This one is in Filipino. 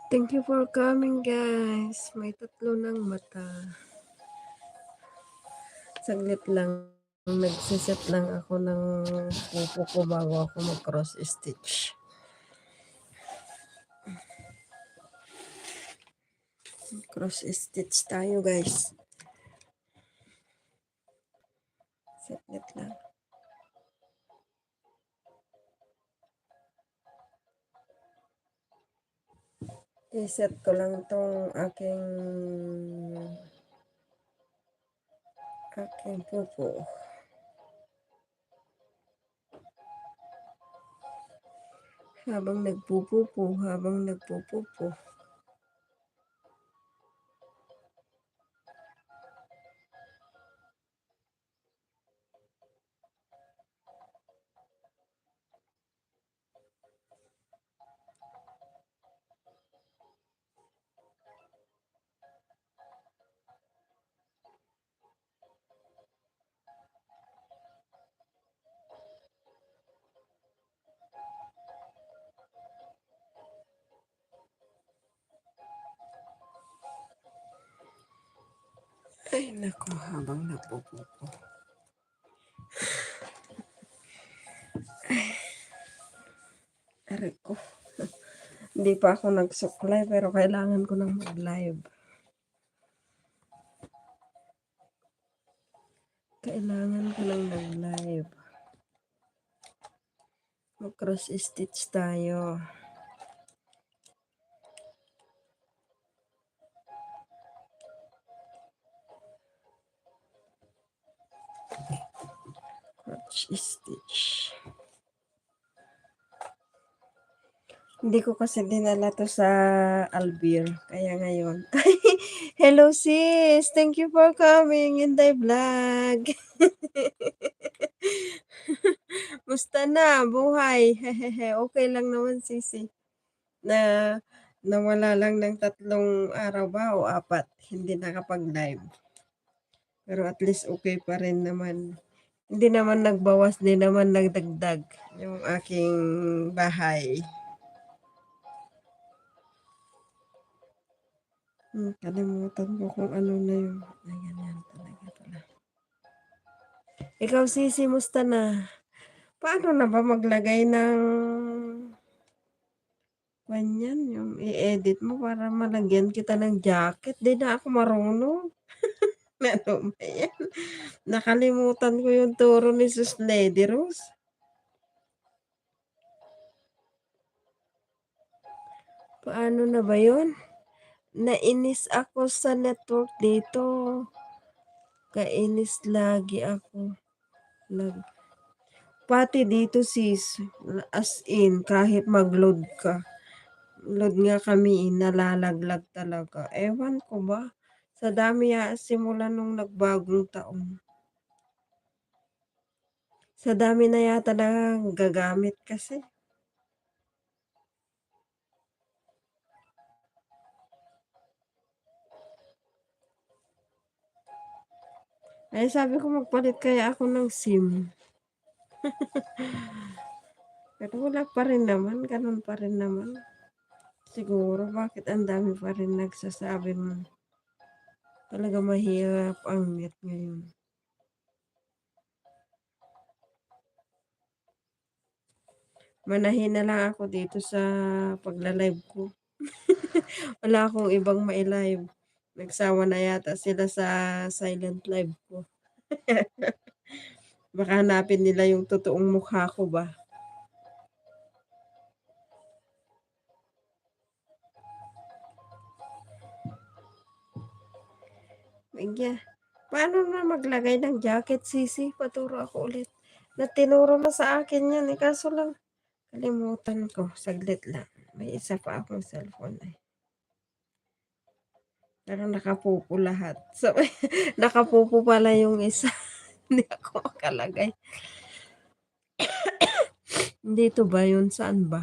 Thank you for coming, guys. May tatlo ng mata. Saglit lang. Nagsiset lang ako ng pupo ko bago ako mag-cross stitch. Cross stitch tayo, guys. Saglit lang. I-set ko lang tong aking pupo. Habang nagpupupo. Ay, naku, habang nagpupupo. Aray ko. Hindi pa ako nagsuklay pero kailangan ko nang mag-live. Kailangan ko nang mag-live. Mag-cross stitch tayo. Cross stitch. Hindi ko kasi dinala to sa Albir. Kaya ngayon. Hello sis! Thank you for coming in the vlog. Musta na? Buhay? Okay lang naman sisi. Na nawala lang ng 3 araw ba o 4. Hindi nakapag-live. Pero at least okay pa rin naman. Hindi naman nagbawas, hindi naman nagdagdag yung aking bahay. Kalimutan ko kung ano na yun. Ayan, yan talaga pala. Ikaw, Sisi, musta na? Paano na ba maglagay ng ganyan, yung i-edit mo para malagyan kita ng jacket? Di na ako marunong. Ano ba yan? Nakalimutan ko yung turo ni Sus Lady Rose. Paano na ba yun? Nainis ako sa network dito. Kainis lagi ako. Pati dito sis, as in, kahit mag-load ka. Load nga kami, nalalaglag talaga. Ewan ko ba? Sa dami simula nung nagbagong taon. Sa dami na yata na gagamit kasi. Ay, sabi ko magpalit kaya ako ng SIM. Pero wala pa rin naman, ganun pa rin naman. Siguro, bakit ang dami pa rin nagsasabi mo? Talaga mahirap ang net ngayon. Manahin na lang ako dito sa pagla-live ko. Wala akong ibang mai-live. Nagsawa na yata sila sa silent live ko. Baka hanapin nila yung totoong mukha ko ba? Magya, paano na maglagay ng jacket, Sisi? Paturo ako ulit. Natinuro na sa akin yan. Kaso lang, kalimutan ko. Saglit lang. May isa pa akong cellphone eh. Pero nakapupo lahat. So, nakapupo pala yung isa. Hindi ako makalagay. Dito ba yun? Saan ba?